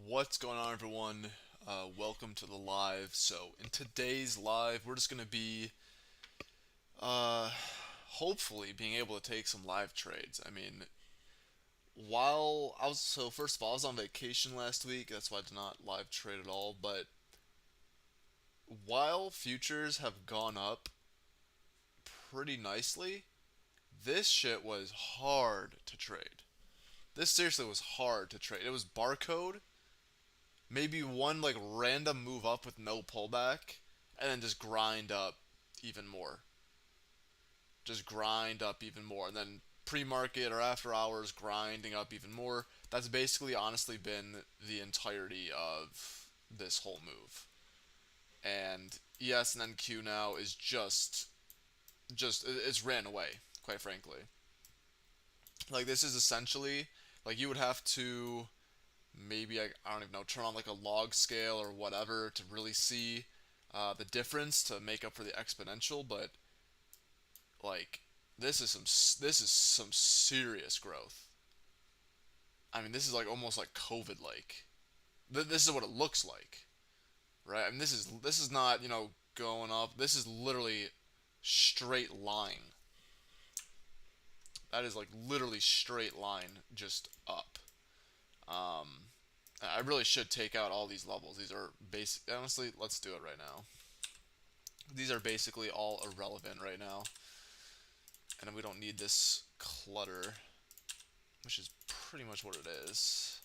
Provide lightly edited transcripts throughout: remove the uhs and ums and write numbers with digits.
What's going on, everyone? Welcome to the live. So, in today's live, we're just going to be uh, hopefully being able to take some live trades. First of all, I was on vacation last week. That's why I did not live trade at all. But while futures have gone up pretty nicely, this shit was hard to trade. This seriously was hard to trade. It was barcode, maybe one like random move up with no pullback, and then just grind up even more. Just grind up even more. And then pre market or after hours, grinding up even more. That's basically honestly been the entirety of this whole move. And ES and NQ now is just it's ran away, quite frankly. Like this is essentially like you would have to maybe I don't even know, turn on like a log scale or whatever to really see the difference to make up for the exponential. But like this is some serious growth. I mean, this is like almost like COVID like. This is what it looks like, right? I mean, this is not going up. This is literally straight line. That is like literally straight line just up. Um, I really should take out all these levels. These are basic. Honestly, let's do it right now. These are basically all irrelevant right now, and we don't need this clutter, which is pretty much what it is.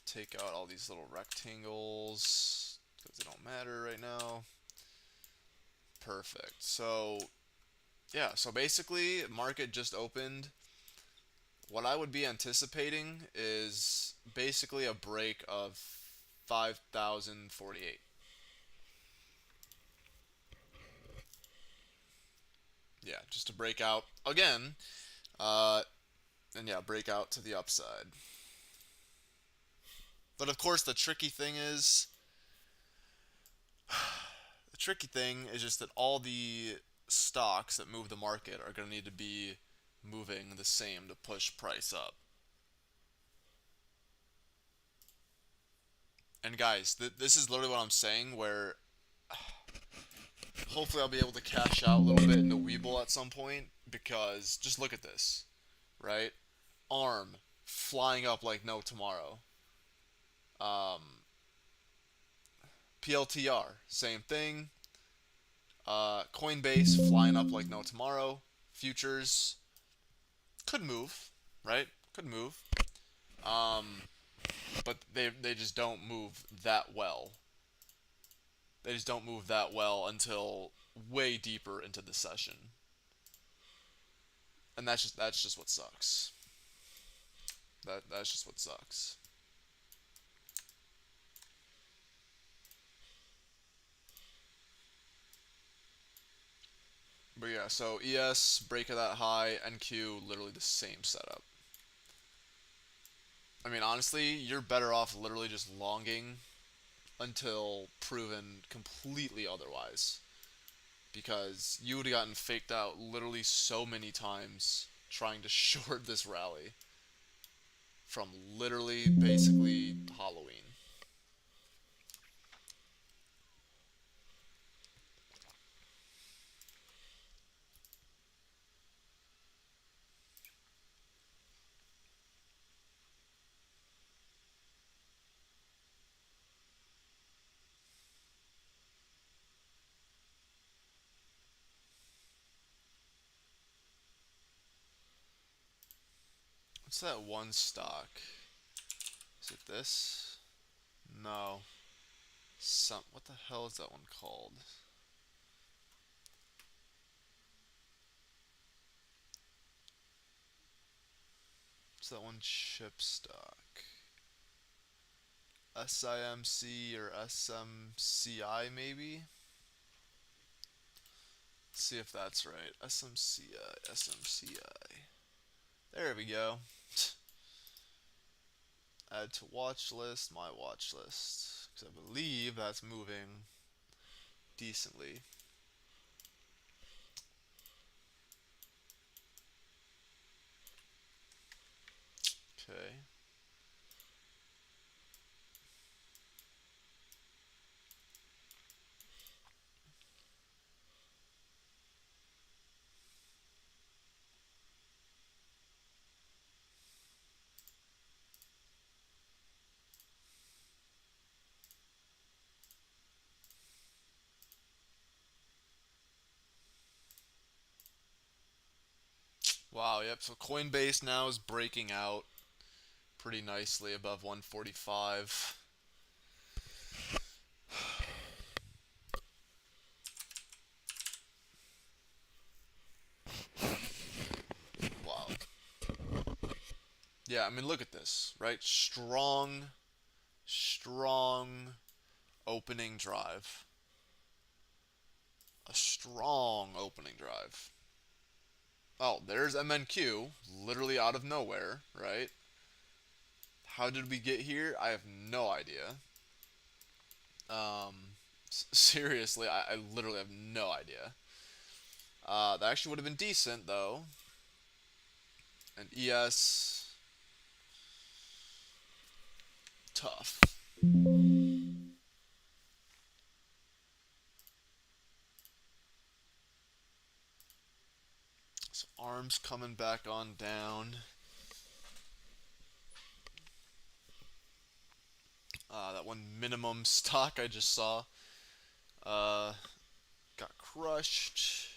Take out all these little rectangles because they don't matter right now. Perfect. So yeah, so basically market just opened. What I would be anticipating is basically a break of 5,048. Yeah, just to break out again, uh, and yeah, break out to the upside. But of course, the tricky thing is just that all the stocks that move the market are going to need to be moving the same to push price up. And guys, this is literally what I'm saying. Where hopefully I'll be able to cash out a little bit into Weeble at some point because just look at this, right? ARM flying up like no tomorrow. Um, PLTR, same thing. Coinbase flying up like no tomorrow. Futures could move, right? Could move. Um, but they just don't move that well. They just don't move that well until way deeper into the session, and that's just what sucks. That's just what sucks. But yeah, so ES break of that high, NQ literally the same setup. I mean, honestly, you're better off literally just longing until proven completely otherwise, because you would have gotten faked out literally so many times trying to short this rally from literally basically Halloween. What's that one stock? Is it this? No. What the hell is that one called? What's that one chip stock? SIMC or SMCI maybe? Let's see if that's right. SMCI, SMCI. There we go. Add to watch list, my watch list. Because I believe that's moving decently. Okay. Wow, yep. So Coinbase now is breaking out pretty nicely above 145. Wow. Yeah, I mean, look at this, right? Strong opening drive. A strong opening drive. Oh, there's MNQ, literally out of nowhere, right? How did we get here? I have no idea. Um, Seriously, I literally have no idea. That actually would have been decent, though. And ES, tough. So arms coming back on down. That one minimum stock I just saw uh, got crushed.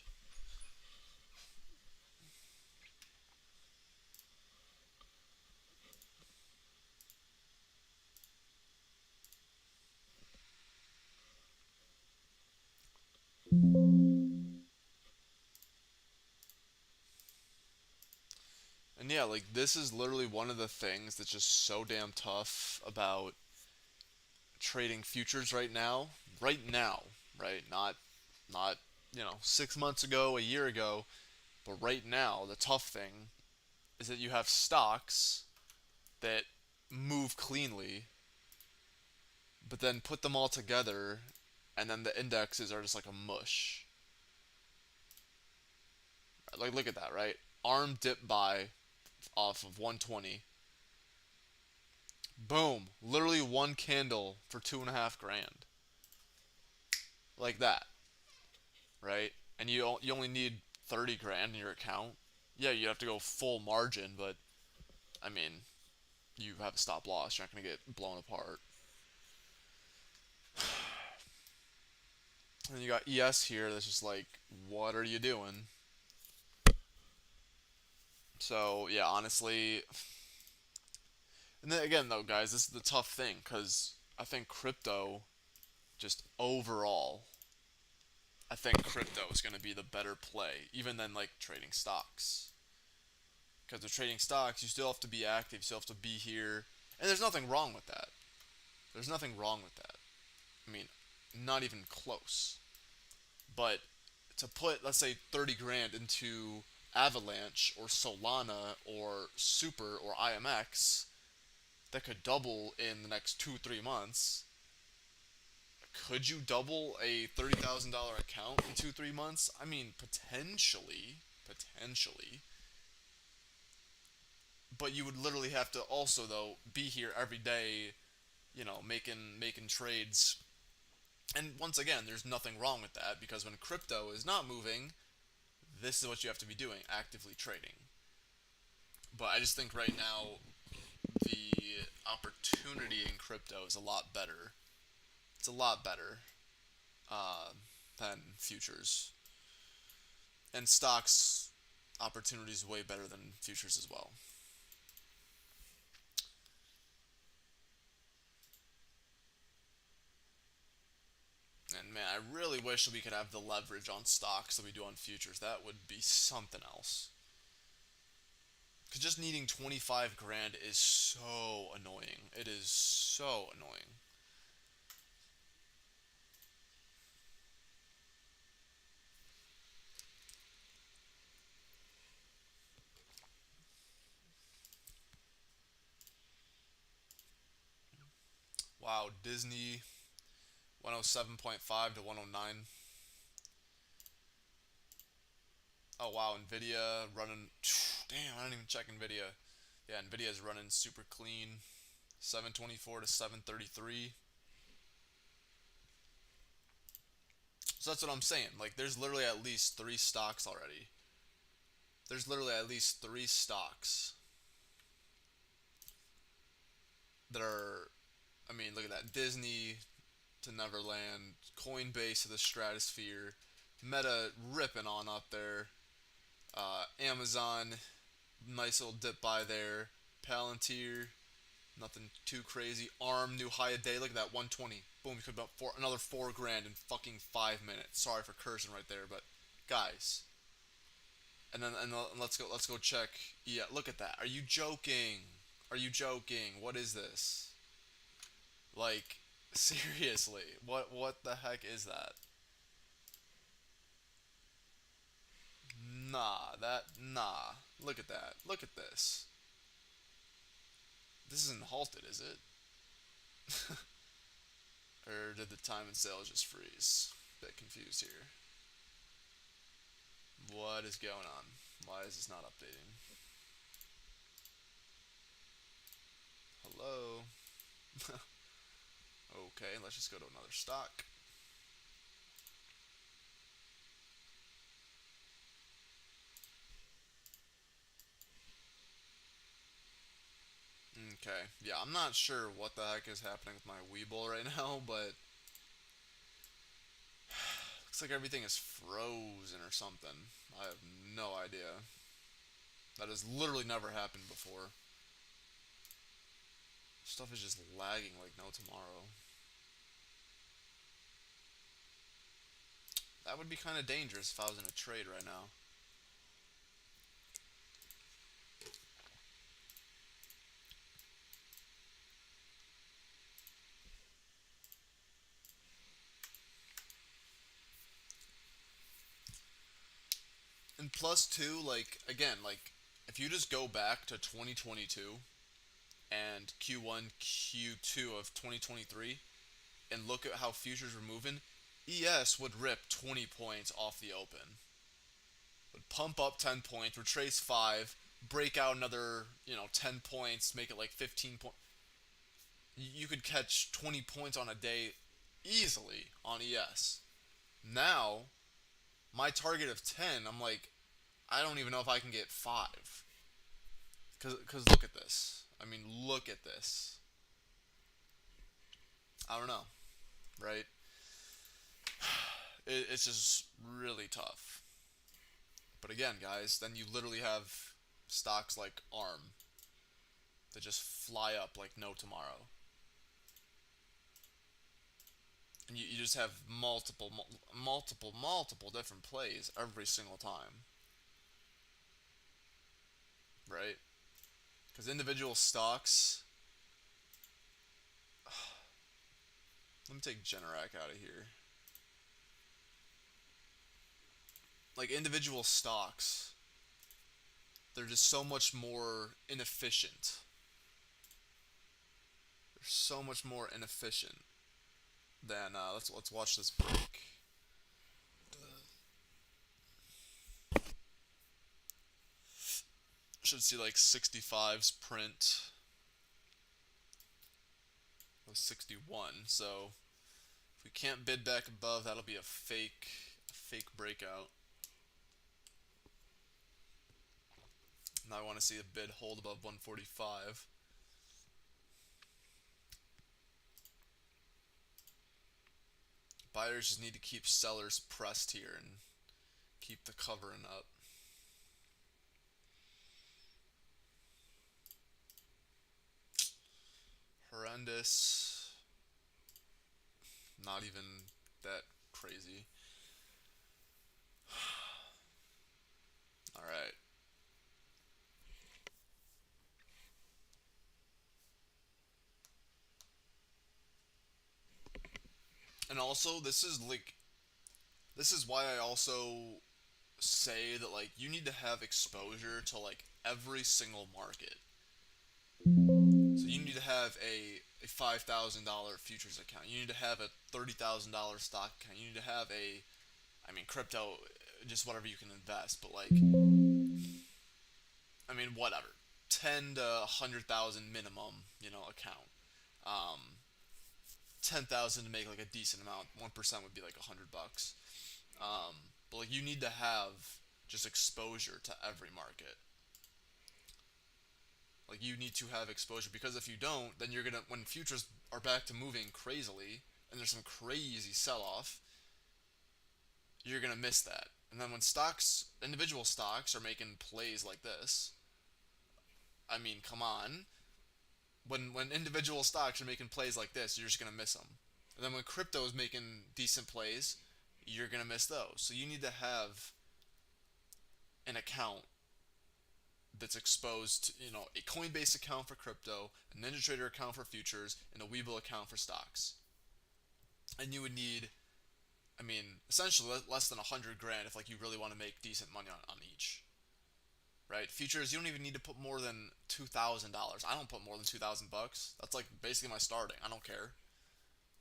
And yeah, like this is literally one of the things that's just so damn tough about trading futures right now. Right now, right? Not 6 months ago, a year ago, but right now, the tough thing is that you have stocks that move cleanly, but then put them all together, and then the indexes are just like a mush. Like, look at that, right? ARM dip buy off of 120. Boom. Literally one candle for 2.5 grand. Like that, right? And you only need 30 grand in your account. Yeah, you have to go full margin, but I mean, you have a stop loss. You're not going to get blown apart. And you got ES here that's just like, what are you doing? So, yeah, honestly. And then again, though, guys, this is the tough thing because I think crypto, just overall, I think crypto is going to be the better play, even than like trading stocks. Because with trading stocks, you still have to be active, you still have to be here. And there's nothing wrong with that. There's nothing wrong with that. I mean, not even close. But to put, let's say, 30 grand into Avalanche or Solana or Super or IMX that could double in the next 2, 3 months. Could you double a $30,000 account in 2, 3 months? I mean, potentially, potentially. But you would literally have to also though be here every day, making trades. And once again, there's nothing wrong with that because when crypto is not moving, this is what you have to be doing, actively trading. But I just think right now the opportunity in crypto is a lot better. It's a lot better uh, than futures. And stocks opportunity is way better than futures as well. And man, I really wish we could have the leverage on stocks that we do on futures. That would be something else. Because just needing 25 grand is so annoying. It is so annoying. Wow, Disney 107.5 to 109. Oh wow, Nvidia running. Damn, I didn't even check Nvidia. Yeah, Nvidia is running super clean. 724 to 733. So that's what I'm saying. Like, there's literally at least three stocks already. There's literally at least three stocks that are. I mean, look at that. Disney to Neverland, Coinbase to the Stratosphere, Meta ripping on up there. Amazon, nice little dip by there. Palantir, nothing too crazy. ARM, new high a day. Look at that, 120. Boom, you could about another 4 grand in fucking 5 minutes. Sorry for cursing right there, but guys. And let's go check. Yeah, look at that. Are you joking? Are you joking? What is this? Like, seriously, what the heck is that? Nah. Look at that. Look at this. This isn't halted, is it? Or did the time and sale just freeze? Bit confused here. What is going on? Why is this not updating? Hello? Okay, let's just go to another stock. Okay, yeah, I'm not sure what the heck is happening with my Weeble right now, but looks like everything is frozen or something. I have no idea. That has literally never happened before. Stuff is just lagging like no tomorrow. That would be kind of dangerous if I was in a trade right now. And plus two, like again, like if you just go back to 2022 and Q1, Q2 of 2023 and look at how futures were moving, ES would rip 20 points off the open. Would pump up 10 points, retrace 5, break out another, 10 points, make it like 15 points. You could catch 20 points on a day easily on ES. Now, my target of 10, I'm like, I don't even know if I can get 5. Because look at this. I mean, look at this. I don't know, right? It's just really tough. But again, guys, then you literally have stocks like ARM that just fly up like no tomorrow. And you just have multiple different plays every single time, right? Because individual stocks. Let me take Generac out of here. Like individual stocks, they're just so much more inefficient. They're so much more inefficient than let's watch this break. Should see like 65s print of 61. So if we can't bid back above, that'll be a fake breakout. Now I want to see a bid hold above 145. Buyers just need to keep sellers pressed here and keep the covering up. Horrendous. Not even that crazy. All right. And also, this is why I also say that like you need to have exposure to like every single market. So you need to have a $5,000 futures account. You need to have a $30,000 stock account. You need to have I mean, crypto, just whatever you can invest. But like, I mean, whatever, 10 to 100,000 minimum, account. 10,000 to make like a decent amount. 1% would be like $100. But like, you need to have just exposure to every market. Like you need to have exposure because if you don't, then you're gonna when futures are back to moving crazily and there's some crazy sell off, you're gonna miss that. And then when stocks, individual stocks, are making plays like this, I mean, come on. When individual stocks are making plays like this, you're just gonna miss them. And then when crypto is making decent plays, you're gonna miss those. So you need to have an account that's exposed to, a Coinbase account for crypto, a NinjaTrader account for futures, and a Webull account for stocks. And you would need, I mean, essentially less than 100 grand if like you really want to make decent money on each. Right? Futures, you don't even need to put more than $2,000. I don't put more than $2,000. That's like basically my starting. I don't care.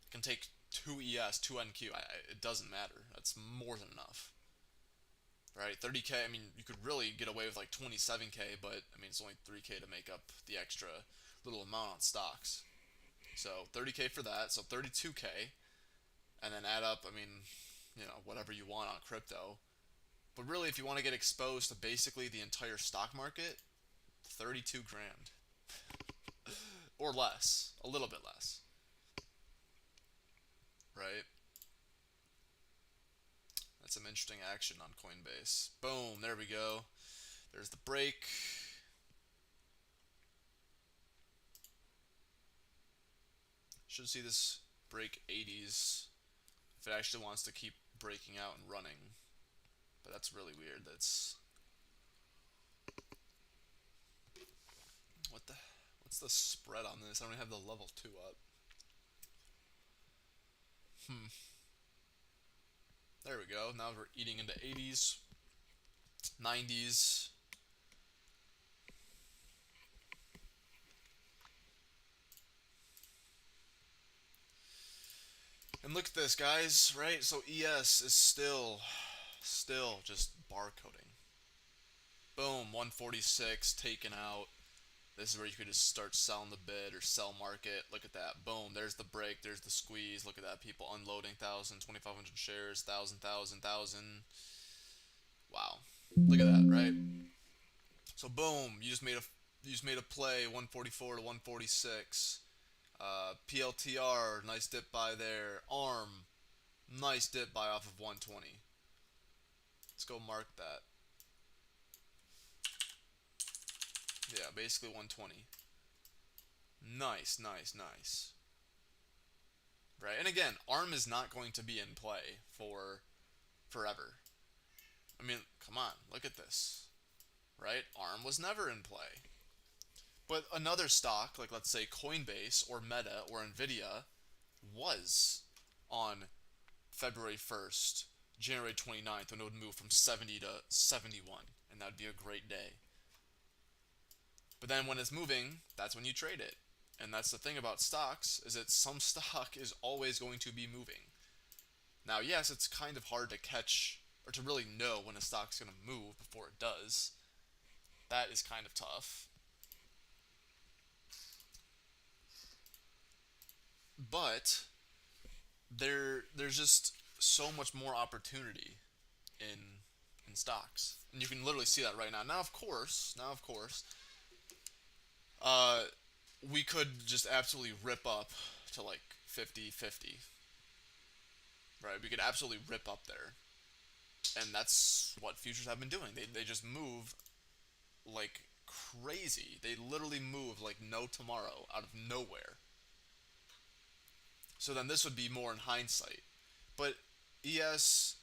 I can take two ES, two NQ. It doesn't matter. That's more than enough. Right? 30K. I mean, you could really get away with like 27K, but I mean, it's only 3K to make up the extra little amount on stocks. So 30K for that. So 32K, and then add up. I mean, whatever you want on crypto. But really, if you want to get exposed to basically the entire stock market, 32 grand. Or less. A little bit less. Right? That's some interesting action on Coinbase. Boom, there we go. There's the break. Should see this break 80s if it actually wants to keep breaking out and running. But that's really weird. What the what's the spread on this? I don't even have the level 2 up. There we go. Now we're eating into 80s, 90s. And look at this, guys, right? So ES is still just barcoding. Boom, 146 taken out. This is where you could just start selling the bid or sell market. Look at that. Boom. There's the break. There's the squeeze. Look at that. People unloading 1,000, 2,500 shares, 1,000, 1,000, 1,000. Wow. Look at that, right? So boom, you just made a play 144 to 146. PLTR, nice dip buy there. ARM, nice dip buy off of 120. Let's go mark that. Yeah, basically 120. Nice, nice, nice. Right, and again, ARM is not going to be in play for forever. I mean, come on, look at this. Right? ARM was never in play. But another stock, like let's say Coinbase or Meta or Nvidia, was on February 1st, January 29th, when it would move from 70 to 71, and that would be a great day. But then when it's moving, that's when you trade it. And that's the thing about stocks, is that some stock is always going to be moving. Now, yes, it's kind of hard to catch or to really know when a stock's going to move before it does. That is kind of tough. But there's just so much more opportunity in stocks. And you can literally see that right now. Now of course, uh, we could just absolutely rip up to like 50-50. Right? We could absolutely rip up there. And that's what futures have been doing. They just move like crazy. They literally move like no tomorrow out of nowhere. So then this would be more in hindsight. But ES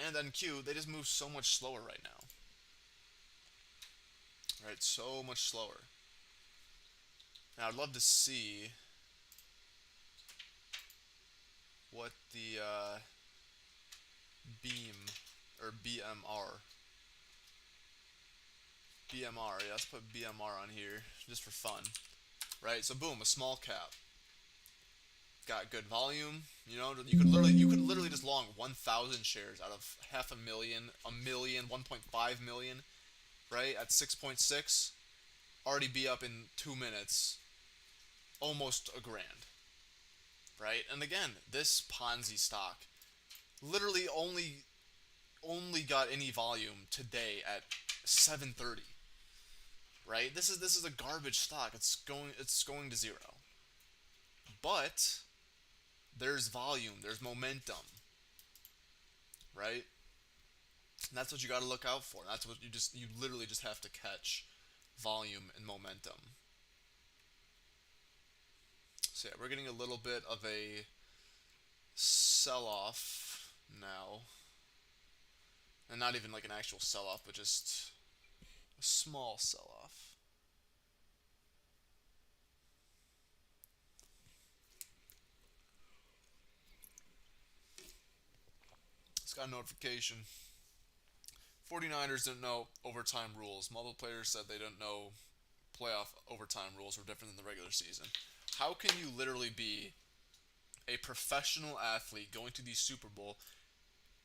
and NQ, they just move so much slower right now. Right? So much slower. Now I'd love to see what the beam or BMR. BMR, yeah, let's put BMR on here just for fun. Right? So boom, a small cap. Got good volume. You could literally just long 1,000 shares out of half a million, 1.5 million, right? At 6.6, already be up in 2 minutes, almost a grand, right? And again, this Ponzi stock literally only got any volume today at 7:30, right? This is a garbage stock. It's going to zero, but there's volume, there's momentum, right? And that's what you got to look out for. That's what you literally just have to catch volume and momentum. So yeah, we're getting a little bit of a sell off now. And not even like an actual sell off, but just a small sell off. It's got a notification. 49ers didn't know overtime rules. Multiple players said they didn't know playoff overtime rules were different than the regular season. How can you literally be a professional athlete going to the Super Bowl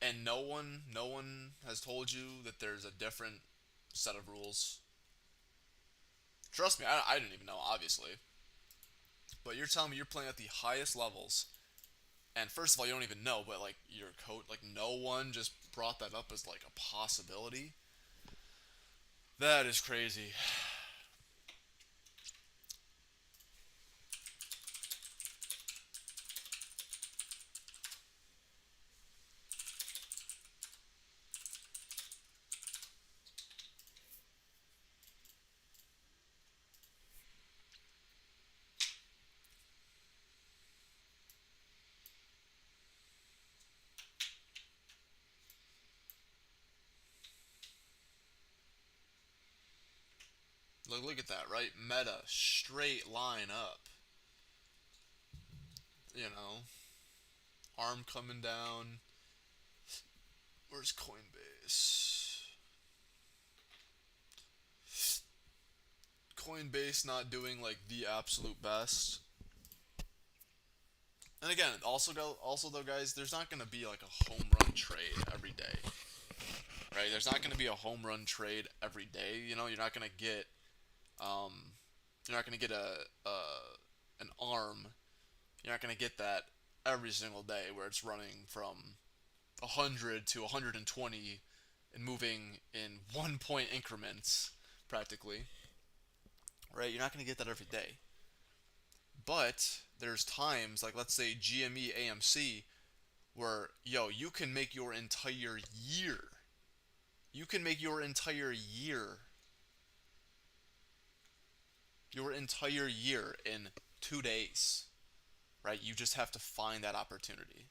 and no one has told you that there's a different set of rules? Trust me, I didn't even know, obviously. But you're telling me you're playing at the highest levels, and first of all, you don't even know, but like your coach, like no one just brought that up as like a possibility. That is crazy. Look at that, right? Meta straight line up. You know, arm coming down. Where's Coinbase? Coinbase not doing like the absolute best. And again, also though, guys, there's not gonna be like a home run trade every day, right? There's not gonna be a home run trade every day. You know, um, you're not gonna get an arm. You're not gonna get that every single day where it's running from 100 to 120 and moving in 1 point increments, practically, right? You're not gonna get that every day. But there's times, like let's say GME AMC, where you can make your entire year. You can make your entire year in 2 days, right? You just have to find that opportunity.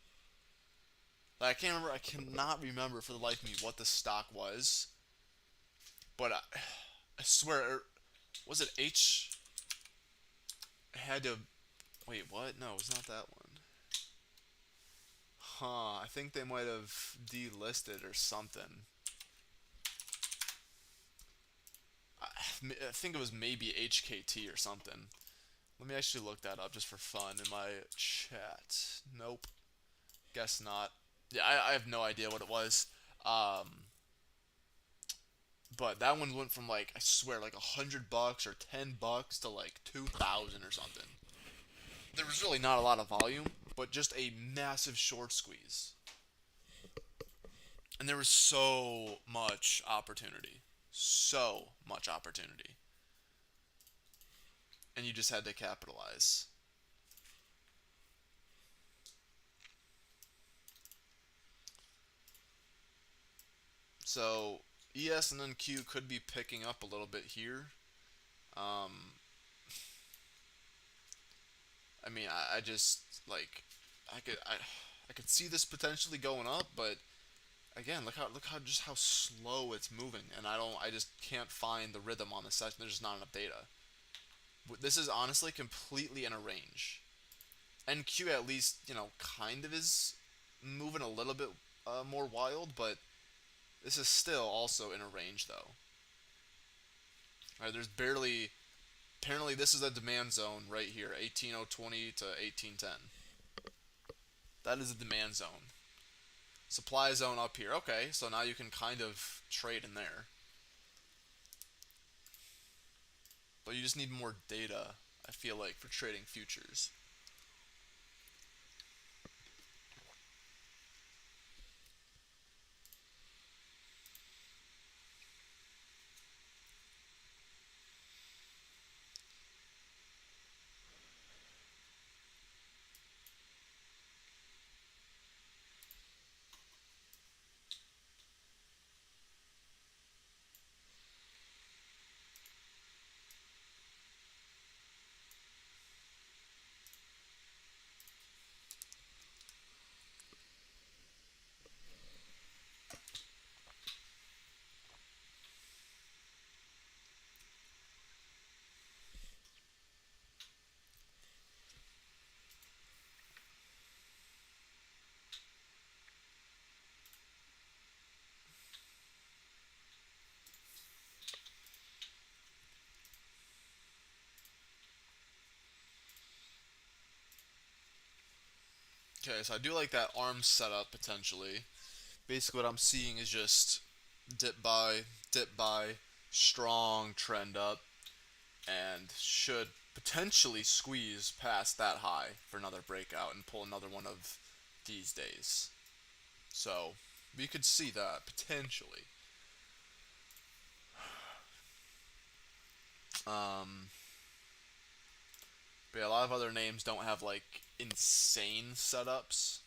Like, I cannot remember for the life of me what the stock was, but I swear, was it H? I had to wait. What? No, it's not that one. Huh? I think they might have delisted or something. I think it was maybe HKT or something. Let me actually look that up just for fun in my chat. Nope. Guess not. Yeah, I have no idea what it was. But that one went from like I swear like $100 or $10 to like 2,000 or something. There was really not a lot of volume, but just a massive short squeeze. And there was so much opportunity. So much opportunity. And you just had to capitalize. So ES and then Q could be picking up a little bit here. Um, I mean, I just like I could see this potentially going up, but again, look how just how slow it's moving, and I just can't find the rhythm on the session. There's just not enough data. This is honestly completely in a range. NQ at least kind of is moving a little bit more wild, but this is still also in a range though. All right, there's barely. Apparently, this is a demand zone right here, 18020 to 1810. That is a demand zone. Supply zone up here. Okay, so now you can kind of trade in there. But you just need more data, I feel like, for trading futures. Okay, so I do like that arm setup potentially. Basically, what I'm seeing is just dip by, strong trend up, and should potentially squeeze past that high for another breakout and pull another one of these days. So we could see that potentially. Um, but yeah, a lot of other names don't have like insane setups.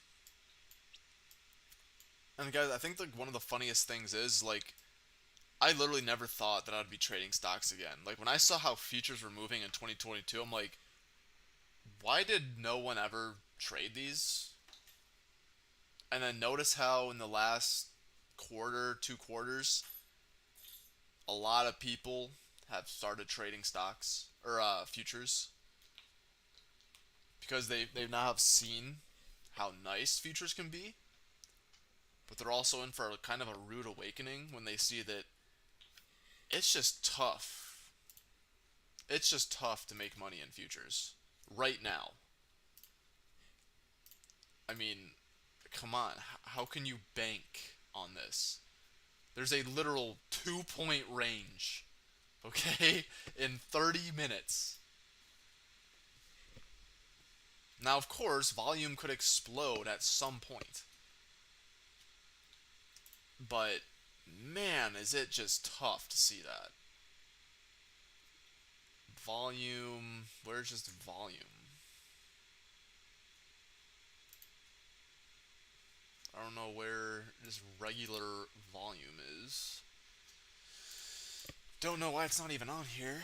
And guys, I think like one of the funniest things is like I literally never thought that I'd be trading stocks again. Like when I saw how futures were moving in 2022, I'm like, why did no one ever trade these? And then notice how in the last quarter, 2 quarters, a lot of people have started trading stocks or futures because they now have seen how nice futures can be, but they're also in for a kind of a rude awakening when they see that it's just tough. It's just tough to make money in futures right now. I mean, come on, how can you bank on this? There's a literal 2 point range, okay, in 30 minutes. Now, of course, volume could explode at some point, but man, is it just tough to see that. Volume, where's just volume? I don't know where just regular volume is. Don't know why it's not even on here.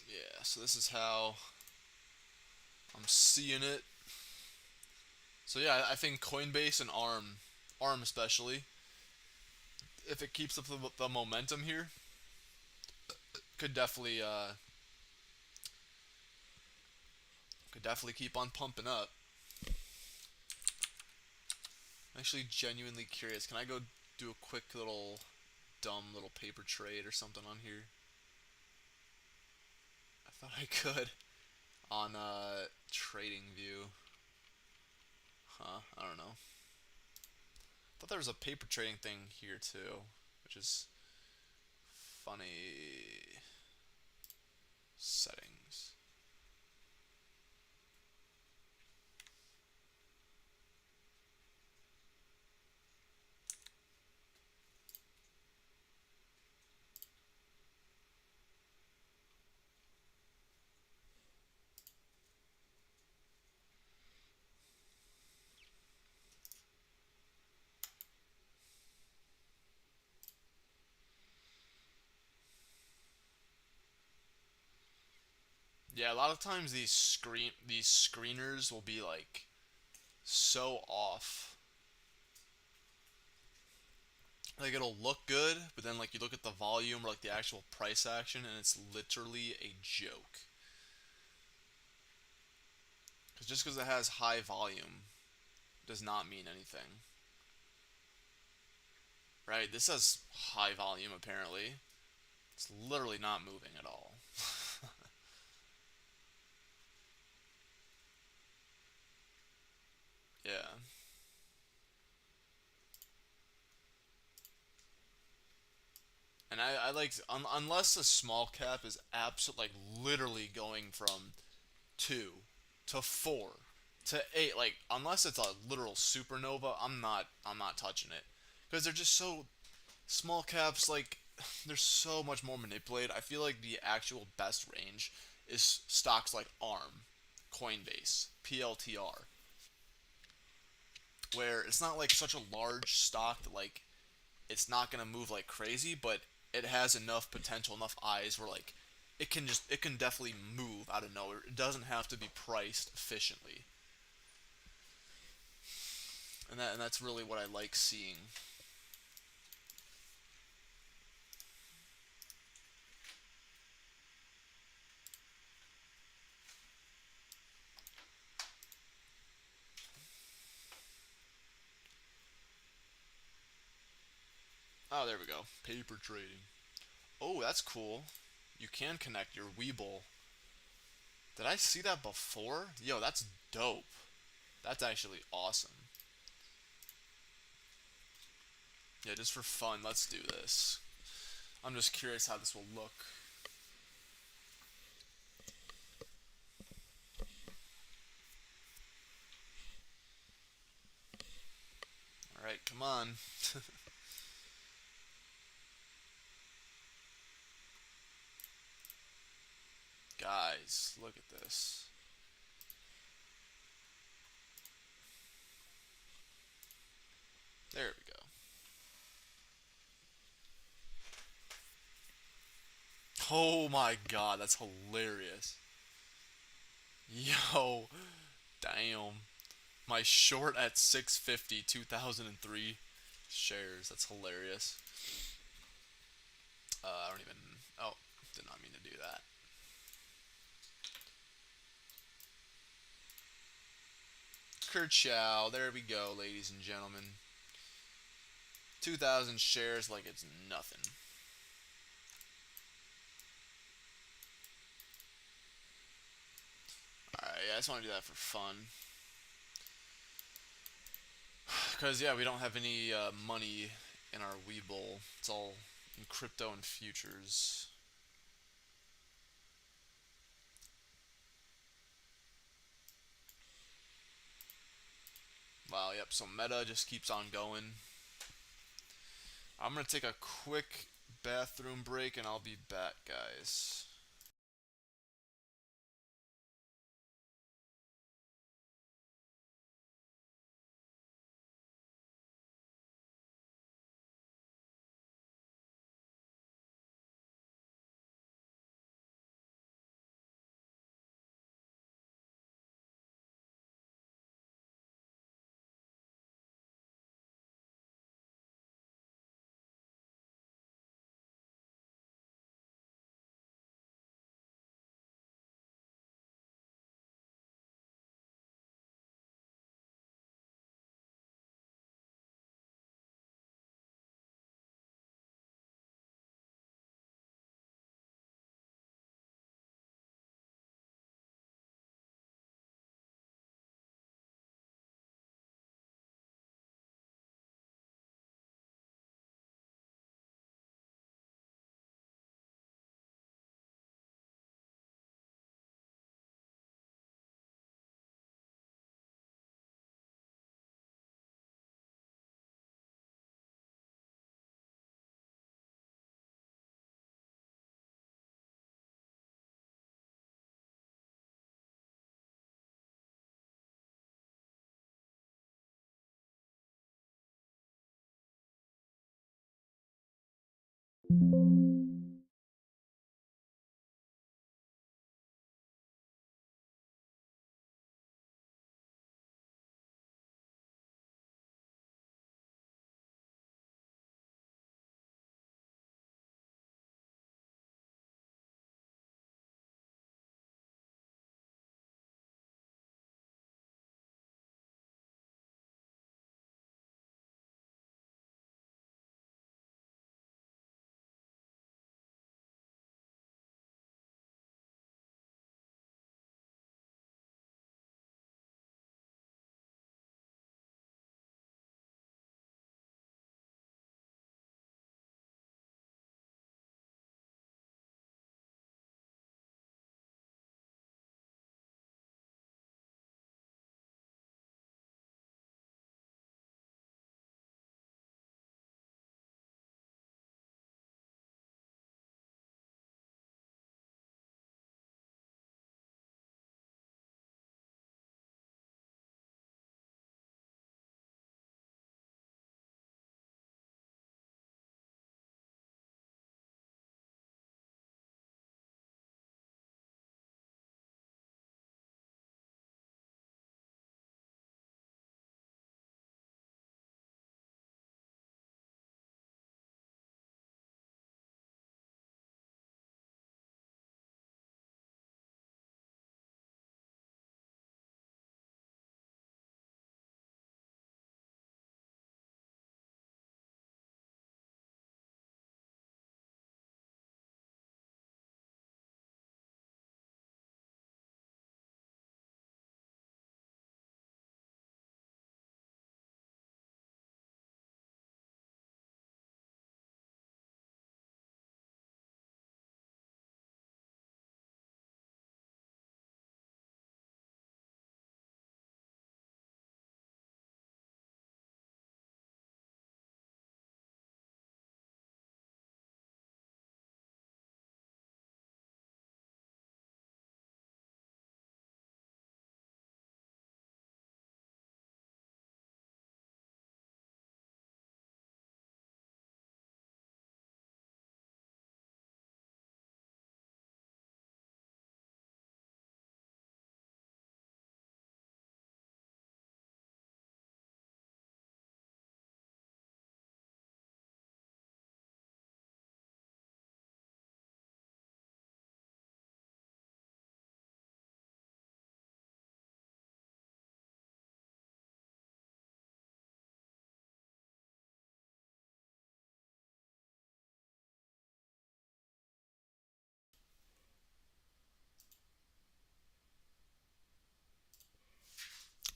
Yeah, so this is how I'm seeing it. So yeah, I think Coinbase and ARM especially, if it keeps up the momentum here, could definitely keep on pumping up. I'm actually genuinely curious. Can I go do a quick little dumb little paper trade or something on here? I thought I could on Trading View. Huh? I don't know. I thought there was a paper trading thing here too, which is funny. Settings. Yeah, a lot of times these screeners will be like so off. Like it'll look good, but then like you look at the volume or like the actual price action and it's literally a joke. Cuz just cuz it has high volume does not mean anything. Right? This has high volume apparently. It's literally not moving at all. Yeah. And I like unless a small cap is absolute like literally going from 2 to 4 to 8, like unless it's a literal supernova, I'm not touching it because they're just so small caps, like they're so much more manipulated. I feel like the actual best range is stocks like ARM, Coinbase, PLTR, where it's not like such a large stock that like it's not going to move like crazy, but it has enough potential, enough eyes where like it can definitely move out of nowhere. It doesn't have to be priced efficiently, and that's really what I like seeing. Oh, there we go. Paper trading. Oh, that's cool. You can connect your Weeble. Did I see that before? Yo, that's dope. That's actually awesome. Yeah, just for fun, let's do this. I'm just curious how this will look. Alright, come on. Guys, look at this. There we go. Oh my god, that's hilarious. Yo, damn. My short at 650, 2003 shares. That's hilarious. I don't even. Oh, did not mean to do that. Kerchow. There we go, ladies and gentlemen. 2,000 shares like it's nothing. Alright, yeah, I just want to do that for fun. Because, yeah, we don't have any money in our Webull. It's all in crypto and futures. Wow, yep, so meta just keeps on going. I'm going to take a quick bathroom break and I'll be back, guys.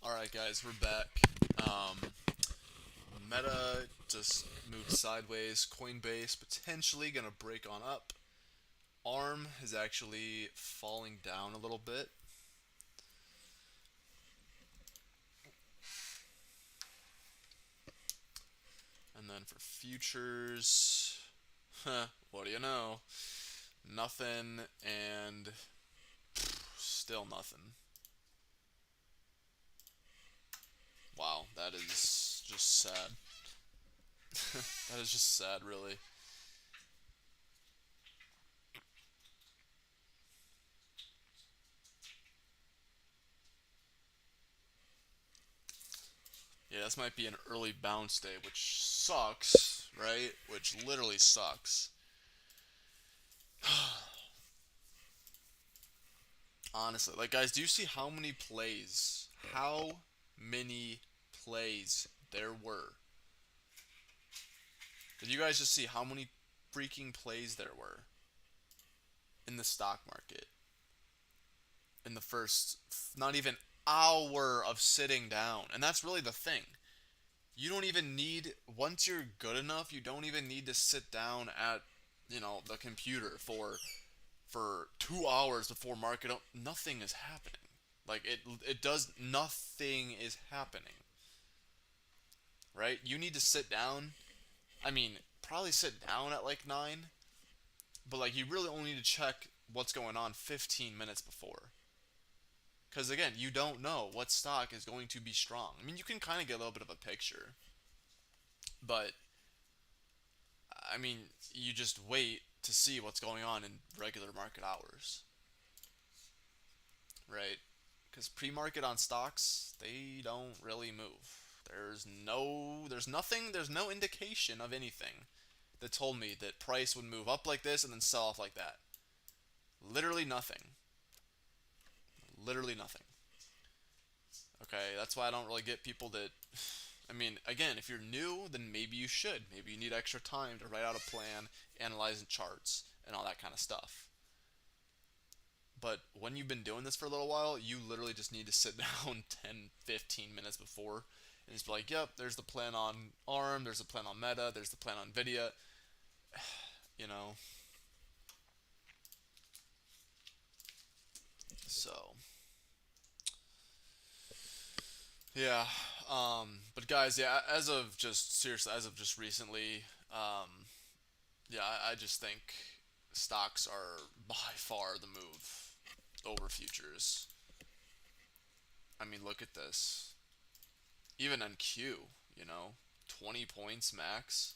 All right, guys, we're back. Um, Meta just moved sideways. Coinbase potentially gonna break on up. ARM is actually falling down a little bit. And then for futures, what do you know? Nothing and still nothing. Wow, that is just sad. That is just sad, really. Yeah, this might be an early bounce day, which sucks, right? Which literally sucks. Honestly, like, guys, do you see how many plays? How many plays there were? Did you guys just see how many freaking plays there were in the stock market in the first not even hour of sitting down? And that's really the thing. You don't even need, once you're good enough, you don't even need to sit down at, the computer for 2 hours before nothing is happening. Like, it does, nothing is happening, right? You need to sit down. I mean, probably sit down at like 9, but like you really only need to check what's going on 15 minutes before. Because again, you don't know what stock is going to be strong. I mean, you can kind of get a little bit of a picture, but I mean, you just wait to see what's going on in regular market hours, right? Because pre-market on stocks, they don't really move. There's no indication of anything that told me that price would move up like this and then sell off like that. Literally nothing. Literally nothing. Okay, that's why I don't really get people that. I mean, again, if you're new, then maybe you should. Maybe you need extra time to write out a plan, analyze charts, and all that kind of stuff. But when you've been doing this for a little while, you literally just need to sit down 10, 15 minutes before and just be like, yep, there's the plan on ARM, there's the plan on Meta, there's the plan on Nvidia. You know, so yeah. But guys, yeah, as of just seriously, as of just recently, yeah, I just think stocks are by far the move over futures. I mean, look at this. Even NQ, 20 points max.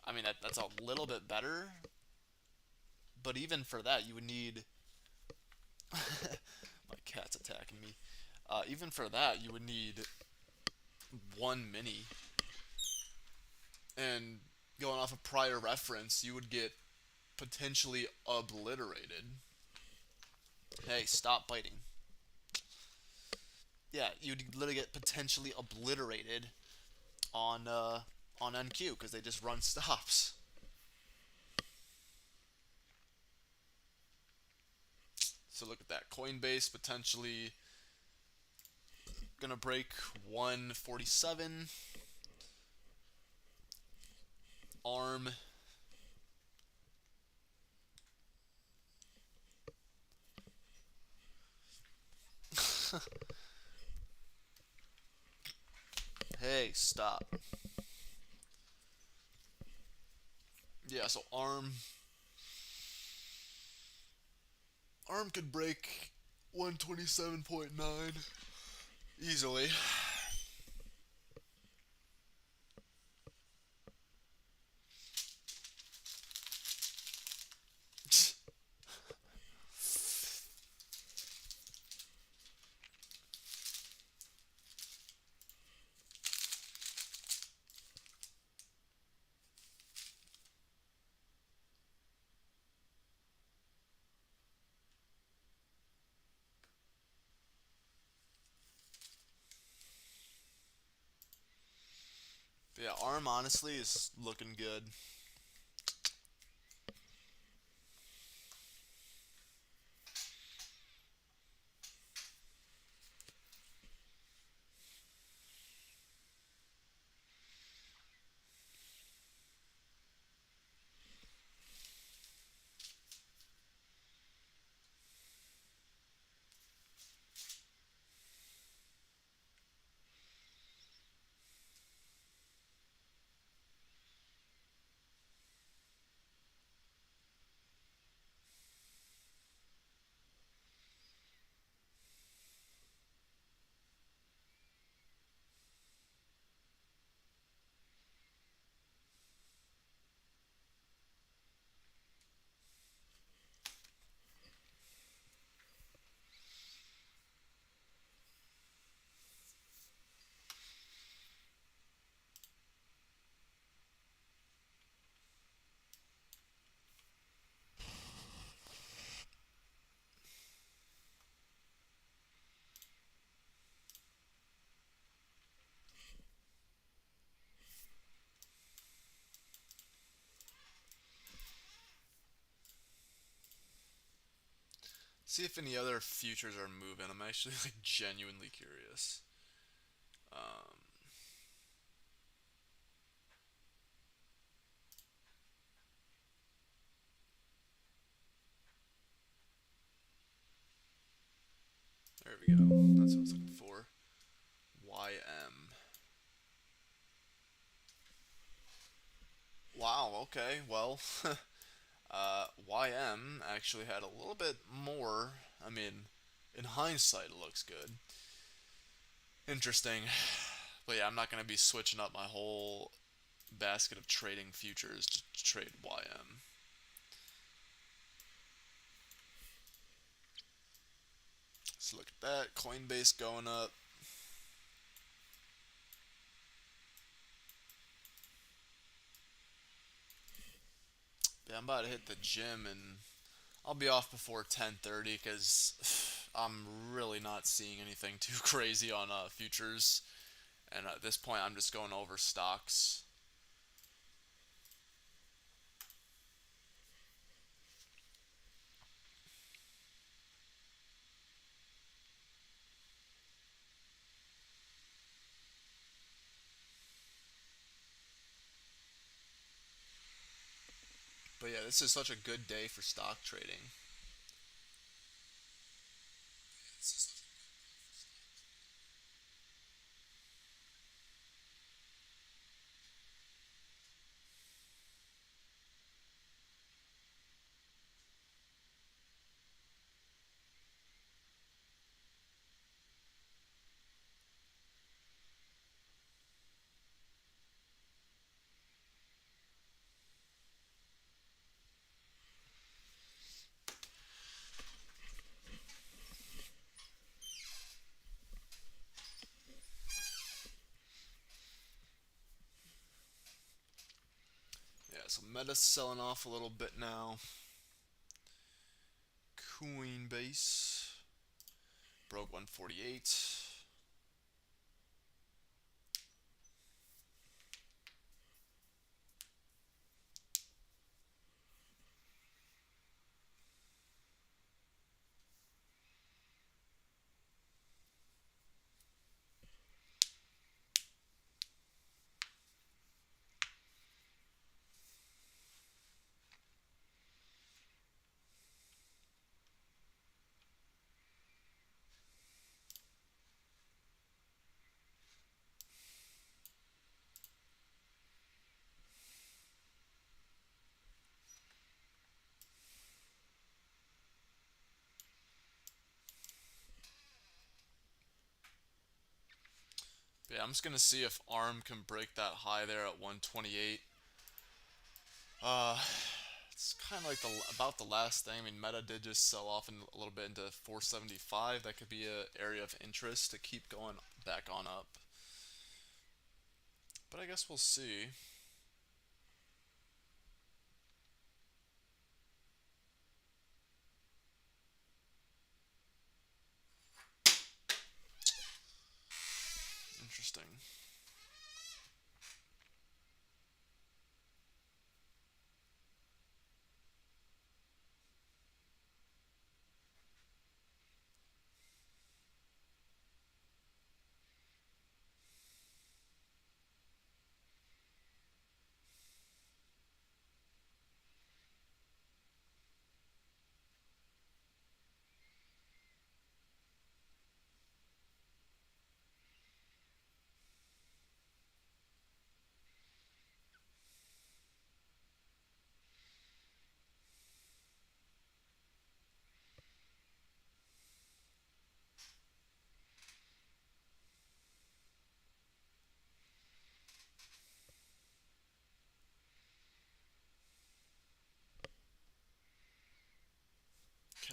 I mean, that's a little bit better, but even for that, you would need. My cat's attacking me. Even for that, you would need one mini, and going off a prior reference, you would get potentially obliterated. Hey, stop biting. Yeah, you'd literally get potentially obliterated on NQ because they just run stops. So look at that. Coinbase potentially gonna break 147. ARM. Hey, stop. Yeah, so ARM could break 127.9 easily. But yeah, ARM honestly is looking good. See if any other futures are moving. I'm actually like genuinely curious. Um, there we go. That's what I was looking for. YM. Wow. Okay. Well, YM actually had a little bit more. I mean, in hindsight, it looks good. Interesting. But yeah, I'm not gonna be switching up my whole basket of trading futures to trade YM. So look at that. Coinbase going up. Yeah, I'm about to hit the gym and I'll be off before 10:30 because I'm really not seeing anything too crazy on futures. And at this point, I'm just going over stocks. But yeah, this is such a good day for stock trading. Yeah, so Meta's selling off a little bit now. Coinbase broke 148. But yeah, I'm just gonna see if ARM can break that high there at 128. Uh, it's kind of like about the last thing. I mean, Meta did just sell off a little bit into 475. That could be an area of interest to keep going back on up. But I guess we'll see. Interesting.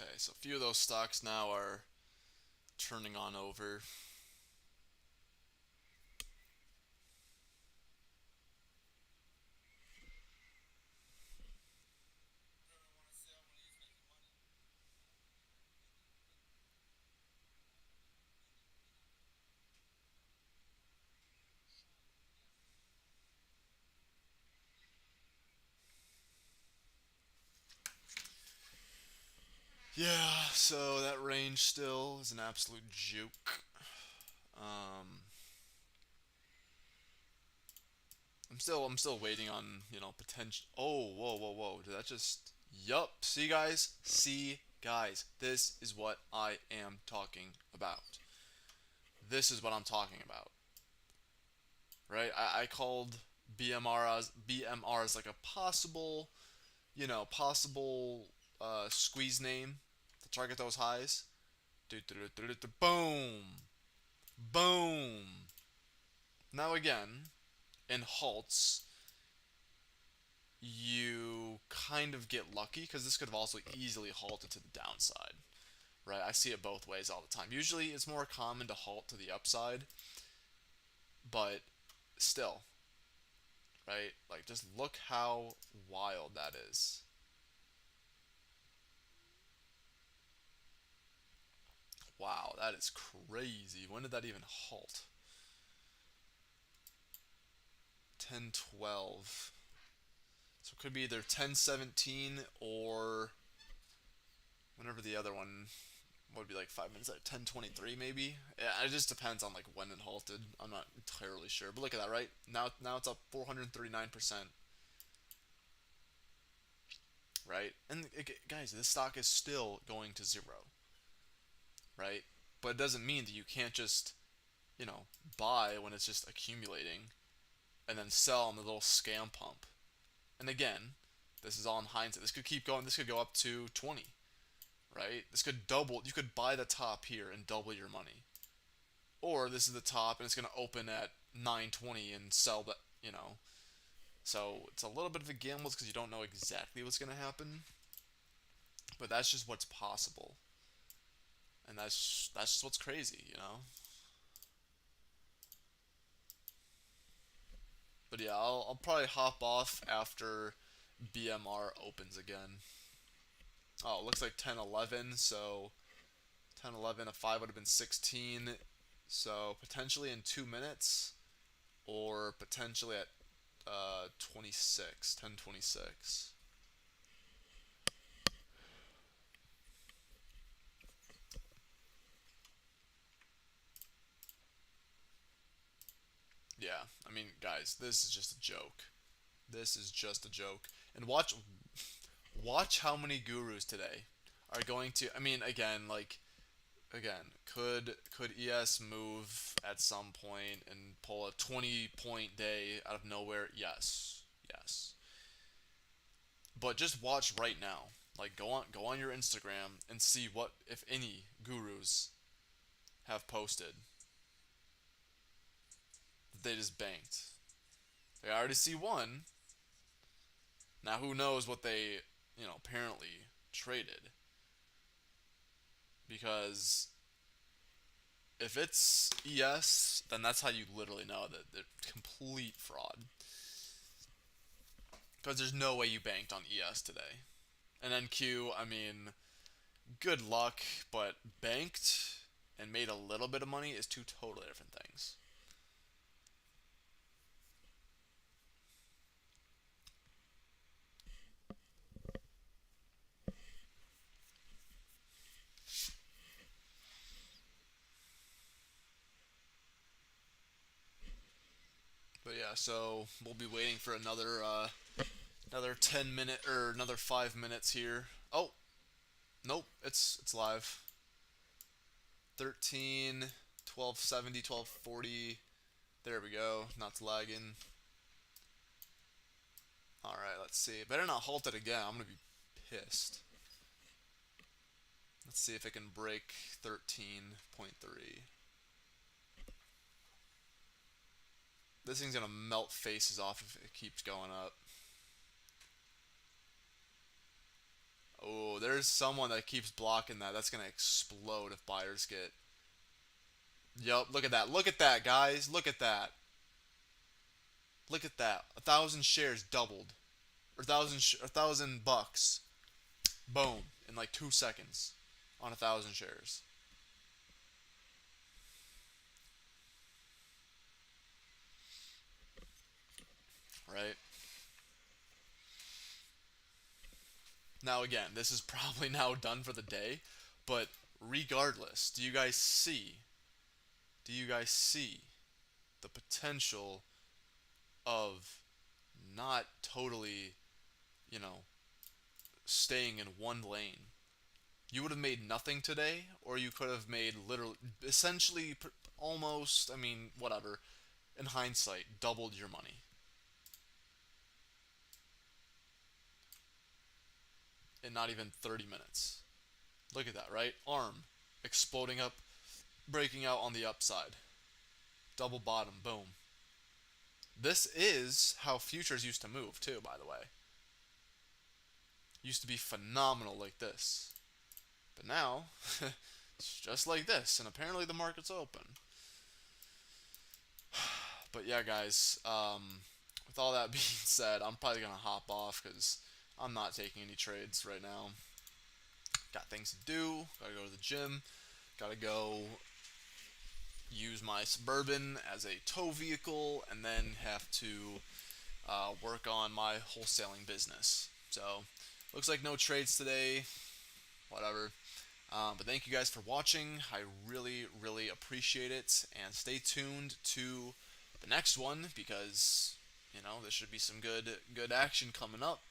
Okay, so a few of those stocks now are turning on over. Yeah, So that range still is an absolute juke. Um, I'm still waiting on potential. Oh, whoa, whoa, whoa! Did that just? Yup. See guys. See guys. This is what I am talking about. This is what I'm talking about. Right? I called BMR as like a possible, possible squeeze name to target those highs. Boom, boom. Now again, in halts, you kind of get lucky because this could have also easily halted to the downside, right? I see it both ways all the time. Usually, it's more common to halt to the upside, but still, right? Like, just look how wild that is. Wow, that is crazy. When did that even halt? 10:12. So it could be either 10:17 or whenever the other one would be like 5 minutes at 10:23 maybe. Yeah, it just depends on like when it halted. I'm not entirely sure. But look at that, right? Now it's up 439%, right? And guys, this stock is still going to zero, right? But it doesn't mean that you can't just, you know, buy when it's just accumulating and then sell on the little scam pump. And again, this is all in hindsight. This could keep going. This could go up to 20, right? This could double. You could buy the top here and double your money. Or this is the top and it's going to open at 920 and sell that, you know. So it's a little bit of a gamble because you don't know exactly what's going to happen. But that's just what's possible. And that's just what's crazy, you know. But yeah, I'll probably hop off after BMR opens again. Oh, it looks like 10:11, so 10:11 a 5 would have been 16. So potentially in 2 minutes, or potentially at 26, 10:26. Yeah, I mean, guys, this is just a joke. This is just a joke. And watch how many gurus today are going to. I mean, again, could ES move at some point and pull a 20-point day out of nowhere? Yes, yes. But just watch right now. Like go on your Instagram and see what if any gurus have posted that they just banked. I already see one. Now who knows what they, apparently traded, because if it's ES, then that's how you literally know that they're complete fraud. Because there's no way you banked on ES today. And then Q, I mean, good luck, but banked and made a little bit of money is two totally different things. But yeah, so we'll be waiting for another 10 minute or another 5 minutes here. Oh, nope, it's live. 13, 1270, 1240. There we go. Not lagging. All right, let's see. Better not halt it again. I'm gonna be pissed. Let's see if it can break 13.3. This thing's gonna melt faces off if it keeps going up. Oh, there's someone that keeps blocking that. That's gonna explode if buyers get. Yup, look at that. Look at that, guys. Look at that. Look at that. 1,000 shares doubled, or 1,000 bucks. Boom, in like 2 seconds, on 1,000 shares. Right. Now again, this is probably now done for the day, But regardless, do you guys see the potential of not totally, you know, staying in one lane? You would have made nothing today, or you could have made literally, essentially, almost, I mean, whatever, in hindsight, doubled your money in not even 30 minutes. Look at that, right? Arm exploding up, breaking out on the upside. Double bottom, boom. This is how futures used to move, too, by the way. Used to be phenomenal like this. But now, it's just like this, and apparently the market's open. But yeah, guys, with all that being said, I'm probably going to hop off because I'm not taking any trades right now. Got things to do, gotta go to the gym, gotta go use my Suburban as a tow vehicle, and then have to work on my wholesaling business. So, looks like no trades today. Whatever. But thank you guys for watching. I really, really appreciate it. And stay tuned to the next one because there should be some good action coming up.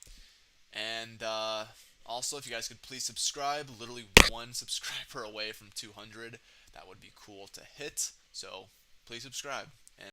And also, if you guys could please subscribe, literally one subscriber away from 200, that would be cool to hit. So please subscribe.